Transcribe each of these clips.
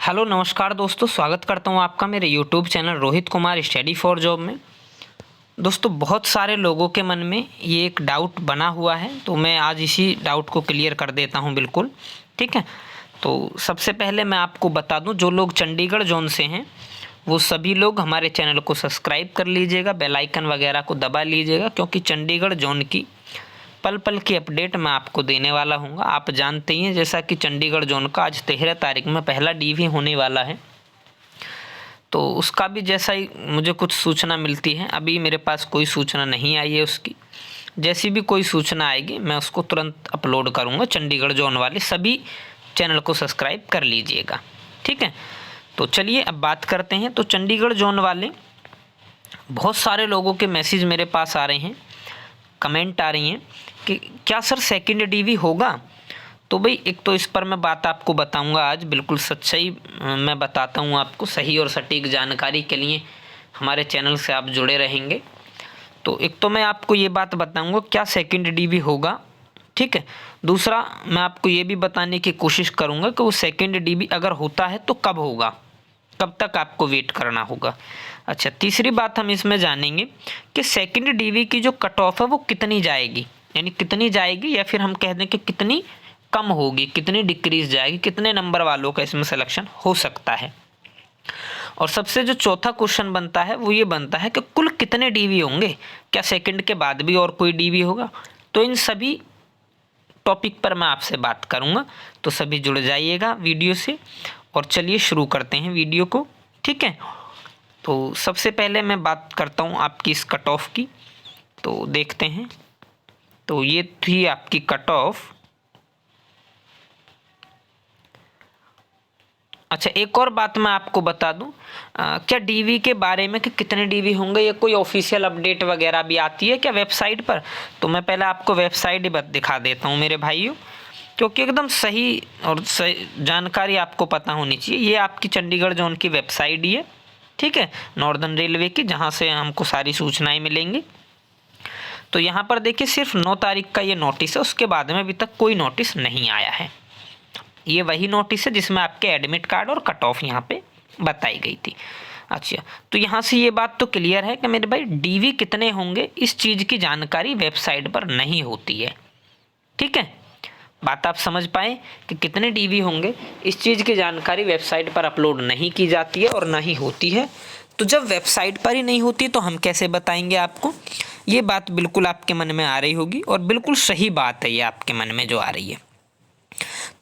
Hello नमस्कार दोस्तों, स्वागत करता हूं आपका मेरे YouTube channel Rohit Kumar study for job में। दोस्तों, बहुत सारे लोगों के मन में ये एक डाउट बना हुआ है, तो मैं आज इसी डाउट को क्लियर कर देता हूं। बिल्कुल ठीक है। तो सबसे पहले मैं आपको बता दूं, जो लोग चंडीगढ़ जोन से हैं वो सभी लोग हमारे चैनल को सब्सक्राइब कर लीजिएगा, बेल आइकन वगैरह को दबा लीजिएगा, क्योंकि चंडीगढ़ जोन की पल पल की अपडेट मैं आपको देने वाला हूँ। आप जानते ही हैं, जैसा कि चंडीगढ़ जोन का आज 13 तारीख में पहला डीवी होने वाला है, तो उसका भी जैसा ही मुझे कुछ सूचना मिलती है, अभी मेरे पास कोई सूचना नहीं आई है उसकी। जैसी भी कोई सूचना आएगी मैं उसको तुरंत अपलोड करूँगा। चंडीगढ़ जोन वाले सभी चैनल को सब्सक्राइब कर लीजिएगा, ठीक है। तो चलिए अब बात करते हैं। तो चंडीगढ़ जोन वाले बहुत सारे लोगों के मैसेज मेरे पास आ रहे हैं, कमेंट आ रही हैं कि क्या सर सेकंड डीवी होगा। तो भाई एक तो इस पर मैं बात आपको बताऊंगा आज, बिल्कुल सच्चाई मैं बताता हूं आपको। सही और सटीक जानकारी के लिए हमारे चैनल से आप जुड़े रहेंगे। तो एक तो मैं आपको ये बात बताऊंगा क्या सेकंड डीवी होगा, ठीक है। दूसरा मैं आपको ये भी बताने की कोशिश करूंगा कि वो सेकंड डीवी अगर होता है तो कब होगा, कब तक आपको वेट करना होगा। अच्छा, तीसरी बात हम इसमें जानेंगे कि सेकंड डीवी की जो कट ऑफ है वो कितनी जाएगी, यानी कितनी जाएगी, या फिर हम कह दें कि कितनी कम होगी, कितनी डिक्रीज जाएगी, कितने नंबर वालों का इसमें सिलेक्शन हो सकता है। और सबसे जो चौथा क्वेश्चन बनता है वो ये बनता है कि कुल कितने डीवी होंगे, क्या सेकंड के बाद भी और कोई डीवी होगा। तो इन सभी टॉपिक पर मैं आपसे बात करूंगा, तो सभी जुड़ जाइएगा वीडियो से। और चलिए शुरू करते हैं वीडियो को, ठीक है। तो सबसे पहले मैं बात करता हूँ आपकी इस कट ऑफ की, तो देखते हैं। तो ये थी आपकी कट ऑफ। अच्छा, एक और बात मैं आपको बता दूं, क्या डीवी के बारे में कि कितने डीवी होंगे, ये कोई ऑफिशियल अपडेट वगैरह भी आती है क्या वेबसाइट पर। तो मैं पहले आपको वेबसाइट ही दिखा देता हूं मेरे भाइयों, क्योंकि एकदम सही और सही जानकारी आपको पता होनी चाहिए। ये आपकी चंडीगढ़ जोन की वेबसाइट ही है, ठीक है, नॉर्दर्न रेलवे की, जहाँ से हमको सारी सूचनाएँ मिलेंगी। तो यहाँ पर देखिए सिर्फ 9 तारीख का ये नोटिस है, उसके बाद में अभी तक कोई नोटिस नहीं आया है। ये वही नोटिस है जिसमें आपके एडमिट कार्ड और कट ऑफ यहाँ पे बताई गई थी। अच्छा, तो यहाँ से ये बात तो क्लियर है कि मेरे भाई डीवी कितने होंगे इस चीज़ की जानकारी वेबसाइट पर नहीं होती है, ठीक है। बात आप समझ पाए कि कितने डीवी होंगे इस चीज़ की जानकारी वेबसाइट पर अपलोड नहीं की जाती है और ना ही होती है। तो जब वेबसाइट पर ही नहीं होती तो हम कैसे बताएंगे आपको। ये बात बिल्कुल आपके मन में आ रही होगी, और बिल्कुल सही बात है ये आपके मन में जो आ रही है।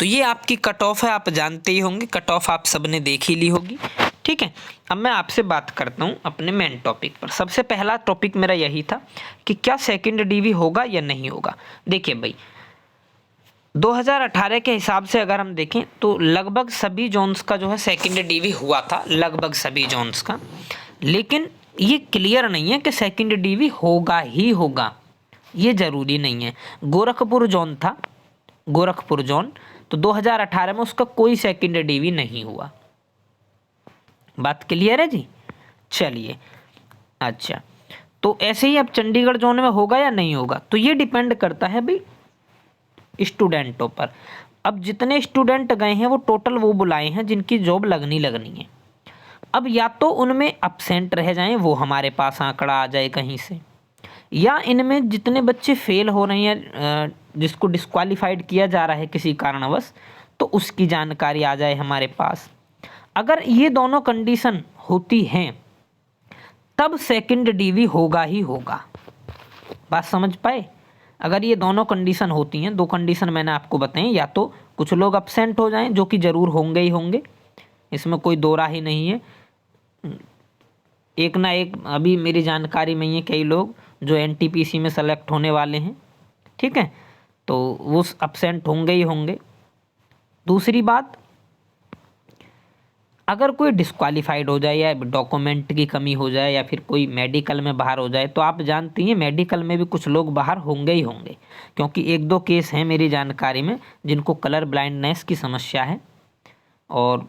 तो ये आपकी कट ऑफ है, आप जानते ही होंगे, कट ऑफ आप सबने देख ही ली होगी, ठीक है। अब मैं आपसे बात करता हूँ अपने मेन टॉपिक पर। सबसे पहला टॉपिक मेरा यही था कि क्या सेकंड डीवी होगा या नहीं होगा। देखिए भाई, 2018 के हिसाब से अगर हम देखें तो लगभग सभी जोन्स का जो है सेकंड डीवी हुआ था, लगभग सभी जोन्स का। लेकिन ये क्लियर नहीं है कि सेकंड डीवी होगा ही होगा, ये ज़रूरी नहीं है। गोरखपुर जोन था, गोरखपुर जोन, तो 2018 में उसका कोई सेकंड डीवी नहीं हुआ। बात क्लियर है जी। चलिए, अच्छा, तो ऐसे ही अब चंडीगढ़ जोन में होगा या नहीं होगा, तो ये डिपेंड करता है भाई स्टूडेंटों पर। अब जितने स्टूडेंट गए हैं वो टोटल वो बुलाए हैं जिनकी जॉब लगनी है। अब या तो उनमें अब्सेंट रह जाएं, वो हमारे पास आंकड़ा आ जाए कहीं से, या इनमें जितने बच्चे फेल हो रहे हैं, जिसको डिस्क्वालीफाइड किया जा रहा है किसी कारणवश, तो उसकी जानकारी आ जाए हमारे पास। अगर ये दोनों कंडीशन होती हैं तब सेकंड डीवी होगा ही होगा। बात समझ पाए। अगर ये दोनों कंडीशन होती हैं, दो कंडीशन मैंने आपको बताई, या तो कुछ लोग अब्सेंट हो जाएं, जो कि ज़रूर होंगे ही होंगे, इसमें कोई दो राह ही नहीं है। एक ना एक अभी मेरी जानकारी में ही है कई लोग जो एनटीपीसी में सेलेक्ट होने वाले हैं, ठीक है, तो वो अब्सेंट होंगे ही होंगे। दूसरी बात, अगर कोई डिस्क्वालीफाइड हो जाए या डॉक्यूमेंट की कमी हो जाए या फिर कोई मेडिकल में बाहर हो जाए, तो आप जानती हैं मेडिकल में भी कुछ लोग बाहर होंगे ही होंगे, क्योंकि एक दो केस हैं मेरी जानकारी में जिनको कलर ब्लाइंडनेस की समस्या है। और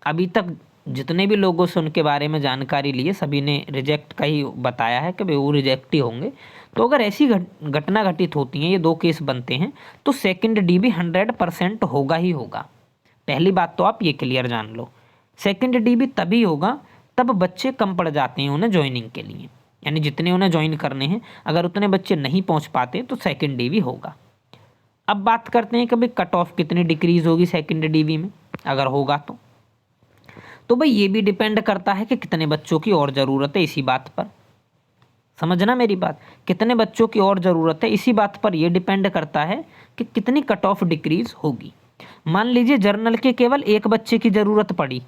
अभी तक जितने भी लोगों से उनके बारे में जानकारी ली है सभी ने रिजेक्ट का ही बताया है कि भाई वो रिजेक्ट ही होंगे। तो अगर ऐसी घटना घटित होती हैं, ये दो केस बनते हैं, तो सेकंड डीवी 100% होगा ही होगा। पहली बात तो आप ये क्लियर जान लो, सेकंड डीवी तभी होगा तब बच्चे कम पड़ जाते हैं उन्हें ज्वाइनिंग के लिए, यानी जितने उन्हें ज्वाइन करने हैं अगर उतने बच्चे नहीं पहुंच पाते तो सेकंड डीवी होगा। अब बात करते हैं कि भाई कट ऑफ कितनी डिक्रीज होगी सेकंड डीवी में अगर होगा तो भाई ये भी डिपेंड करता है कि कितने बच्चों की और ज़रूरत है, इसी बात पर समझना मेरी बात, कितने बच्चों की और ज़रूरत है इसी बात पर ये डिपेंड करता है कि कितनी कट ऑफ डिक्रीज होगी। मान लीजिए जर्नल के केवल एक बच्चे की ज़रूरत पड़ी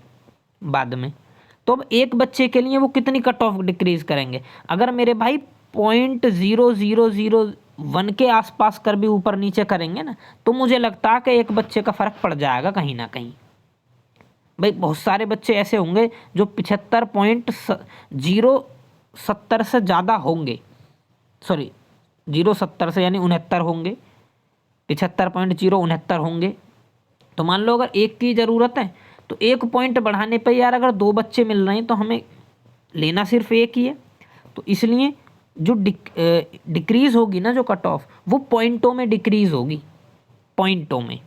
बाद में, तो अब एक बच्चे के लिए वो कितनी कट ऑफ डिक्रीज करेंगे? अगर मेरे भाई 0.0001 के आसपास कर भी ऊपर नीचे करेंगे ना तो मुझे लगता है कि एक बच्चे का फ़र्क पड़ जाएगा कहीं ना कहीं। भाई बहुत सारे बच्चे ऐसे होंगे जो 75.070 से ज़्यादा होंगे, सॉरी 070 से यानी 69 होंगे, 75.069 होंगे। तो मान लो अगर एक की ज़रूरत है तो एक पॉइंट बढ़ाने पर यार अगर 2 बच्चे मिल रहे हैं तो हमें लेना सिर्फ एक ही है। तो इसलिए जो डिक्रीज़ होगी ना जो कट ऑफ वो पॉइंटों में डिक्रीज़ होगी, पॉइंटों में।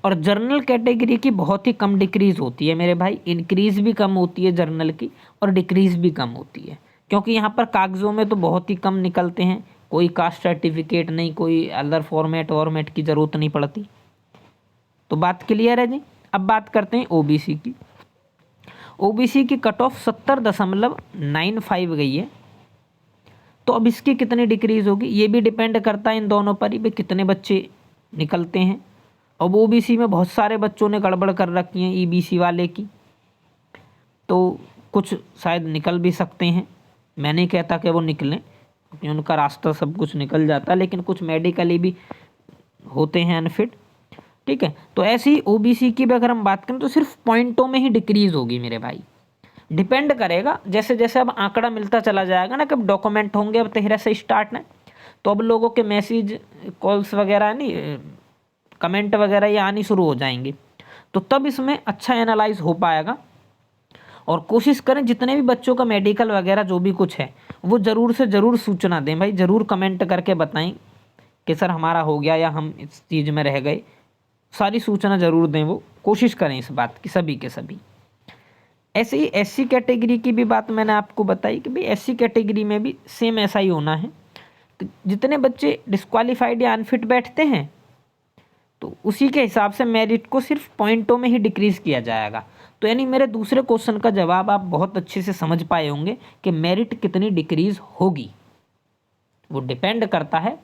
और जर्नल कैटेगरी की बहुत ही कम डिक्रीज़ होती है मेरे भाई, इंक्रीज़ भी कम होती है जर्नल की और डिक्रीज़ भी कम होती है, क्योंकि यहाँ पर कागज़ों में तो बहुत ही कम निकलते हैं, कोई कास्ट सर्टिफिकेट नहीं, कोई अदर फॉर्मेट की ज़रूरत नहीं पड़ती। तो बात क्लियर है जी। अब बात करते हैं ओबीसी की। ओबीसी की कट ऑफ 70.95 गई है, तो अब इसकी कितनी डिक्रीज़ होगी ये भी डिपेंड करता है इन दोनों पर ही, भाई कितने बच्चे निकलते हैं। अब ओबीसी में बहुत सारे बच्चों ने गड़बड़ कर रखी हैं ईबीसी वाले की, तो कुछ शायद निकल भी सकते हैं, मैं नहीं कहता कि वो निकलें क्योंकि उनका रास्ता सब कुछ निकल जाता है, लेकिन कुछ मेडिकली भी होते हैं अनफिट, ठीक है। तो ऐसे ही ओबीसी की भी अगर हम बात करें तो सिर्फ पॉइंटों में ही डिक्रीज़ होगी मेरे भाई, डिपेंड करेगा जैसे जैसे अब आंकड़ा मिलता चला जाएगा ना, कब डॉक्यूमेंट होंगे अब तेरह से स्टार्ट है, तो अब लोगों के मैसेज कॉल्स वगैरह नहीं, कमेंट वगैरह ये आनी शुरू हो जाएंगे, तो तब इसमें अच्छा एनालाइज हो पाएगा। और कोशिश करें जितने भी बच्चों का मेडिकल वगैरह जो भी कुछ है वो ज़रूर से ज़रूर सूचना दें भाई, ज़रूर कमेंट करके बताएं कि सर हमारा हो गया या हम इस चीज़ में रह गए, सारी सूचना ज़रूर दें, वो कोशिश करें इस बात की सभी के सभी। ऐसे ही एससी कैटेगरी की भी बात मैंने आपको बताई कि भाई एससी कैटेगरी में भी सेम ऐसा ही होना है, तो जितने बच्चे डिस्क्वालीफाइड या अनफिट बैठते हैं तो उसी के हिसाब से मेरिट को सिर्फ पॉइंटों में ही डिक्रीज़ किया जाएगा। तो यानी मेरे दूसरे क्वेश्चन का जवाब आप बहुत अच्छे से समझ पाए होंगे कि मेरिट कितनी डिक्रीज़ होगी, वो डिपेंड करता है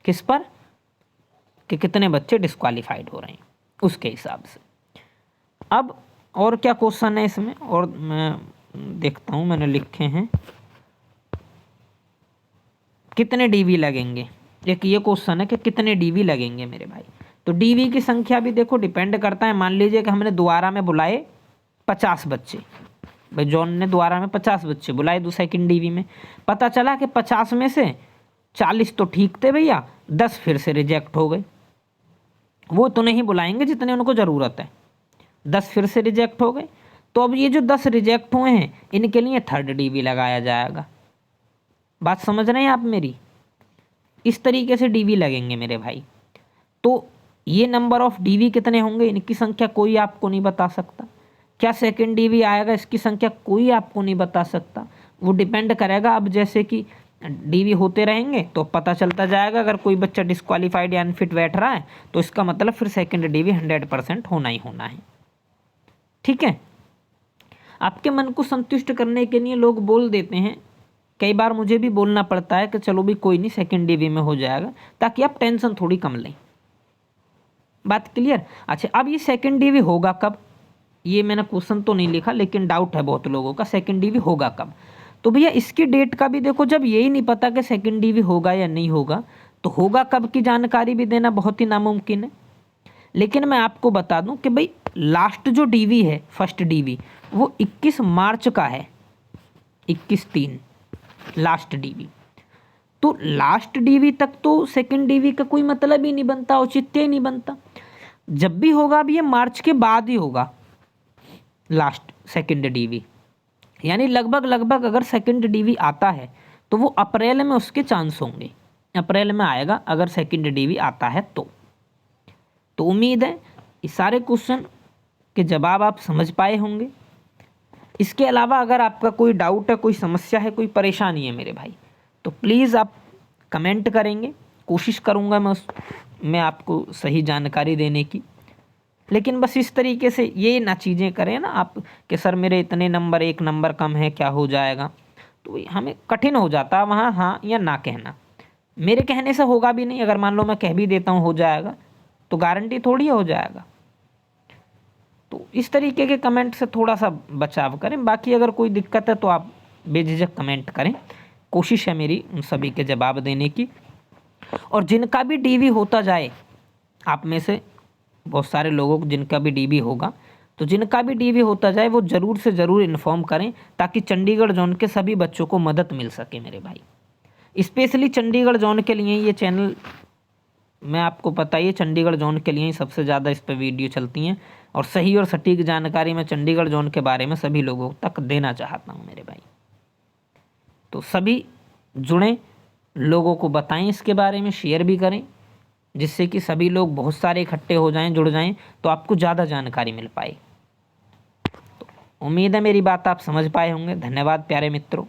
किस पर, कि कितने बच्चे डिस्क्वालीफाइड हो रहे हैं उसके हिसाब से। अब और क्या क्वेश्चन है इसमें, और मैं देखता हूँ मैंने लिखे हैं कितने डीवी लगेंगे, एक ये क्वेश्चन है कि कितने डीवी लगेंगे मेरे भाई। तो डीवी की संख्या भी देखो डिपेंड करता है, मान लीजिए कि हमने दोबारा में बुलाए 50 बच्चे, भाई जॉन ने दोबारा में 50 बच्चे बुलाए दो सेकंड डीवी में, पता चला कि 50 में से 40 तो ठीक थे भैया, 10 फिर से रिजेक्ट हो गए, वो तो नहीं बुलाएंगे जितने उनको ज़रूरत है, 10 फिर से रिजेक्ट हो गए, तो अब ये जो 10 रिजेक्ट हुए हैं इनके लिए थर्ड डीवी लगाया जाएगा। बात समझ रहे हैं आप मेरी, इस तरीके से डीवी लगेंगे मेरे भाई। तो ये नंबर ऑफ डीवी कितने होंगे इनकी संख्या कोई आपको नहीं बता सकता, क्या सेकंड डीवी आएगा इसकी संख्या कोई आपको नहीं बता सकता, वो डिपेंड करेगा। अब जैसे कि डीवी होते रहेंगे तो पता चलता जाएगा, अगर कोई बच्चा डिस्क्वालीफाइड या अनफिट बैठ रहा है तो इसका मतलब फिर सेकंड डीवी 100% होना ही होना है, ठीक है। आपके मन को संतुष्ट करने के लिए लोग बोल देते हैं, कई बार मुझे भी बोलना पड़ता है कि चलो भी कोई नहीं सेकंड डीवी में हो जाएगा, ताकि आप टेंशन थोड़ी कम लें। बात क्लियर। अच्छा अब ये सेकंड डीवी होगा कब, ये मैंने क्वेश्चन तो नहीं लिखा लेकिन डाउट है बहुत लोगों का, सेकंड डीवी होगा कब। तो भैया इसकी डेट का भी देखो, जब यही नहीं पता कि सेकंड डीवी होगा या नहीं होगा तो होगा कब की जानकारी भी देना बहुत ही नामुमकिन है। लेकिन मैं आपको बता दूं कि भाई लास्ट जो डीवी है फर्स्ट डीवी वो 21 मार्च का है, 21/3 लास्ट डीवी। तो लास्ट डीवी तक तो सेकंड डीवी का कोई मतलब ही नहीं बनता, औचित्य ही नहीं बनता। जब भी होगा अब ये मार्च के बाद ही होगा लास्ट सेकंड डीवी, यानी लगभग अगर सेकंड डीवी आता है तो वो अप्रैल में उसके चांस होंगे, अप्रैल में आएगा अगर सेकंड डीवी आता है तो उम्मीद है ये सारे क्वेश्चन के जवाब आप समझ पाए होंगे। इसके अलावा अगर आपका कोई डाउट है, कोई समस्या है, कोई परेशानी है मेरे भाई, तो प्लीज़ आप कमेंट करेंगे। कोशिश करूँगा मैं आपको सही जानकारी देने की। लेकिन बस इस तरीके से ये ना चीज़ें करें ना आप कि सर मेरे इतने नंबर, 1 नंबर कम है, क्या हो जाएगा। तो हमें कठिन हो जाता है वहाँ हाँ या ना कहना। मेरे कहने से होगा भी नहीं। अगर मान लो मैं कह भी देता हूँ हो जाएगा, तो गारंटी थोड़ी हो जाएगा। तो इस तरीके के कमेंट से थोड़ा सा बचाव करें। बाकी अगर कोई दिक्कत है तो आप बेझिझक कमेंट करें। कोशिश है मेरी उन सभी के जवाब देने की। और जिनका भी डीवी होता जाए, आप में से बहुत सारे लोगों को जिनका भी डीवी होगा, तो जिनका भी डीवी होता जाए वो ज़रूर से ज़रूर इन्फॉर्म करें, ताकि चंडीगढ़ जोन के सभी बच्चों को मदद मिल सके मेरे भाई। स्पेशली चंडीगढ़ जोन के लिए ये चैनल, मैं आपको पता ही है, चंडीगढ़ जोन के लिए ही सबसे ज़्यादा इस पर वीडियो चलती हैं। और सही और सटीक जानकारी मैं चंडीगढ़ जोन के बारे में सभी लोगों तक देना चाहता हूँ मेरे भाई। तो सभी जुड़ें, लोगों को बताएं इसके बारे में, शेयर भी करें, जिससे कि सभी लोग बहुत सारे इकट्ठे हो जाएं, जुड़ जाएं, तो आपको ज़्यादा जानकारी मिल पाए। तो उम्मीद है मेरी बात आप समझ पाए होंगे। धन्यवाद प्यारे मित्रों।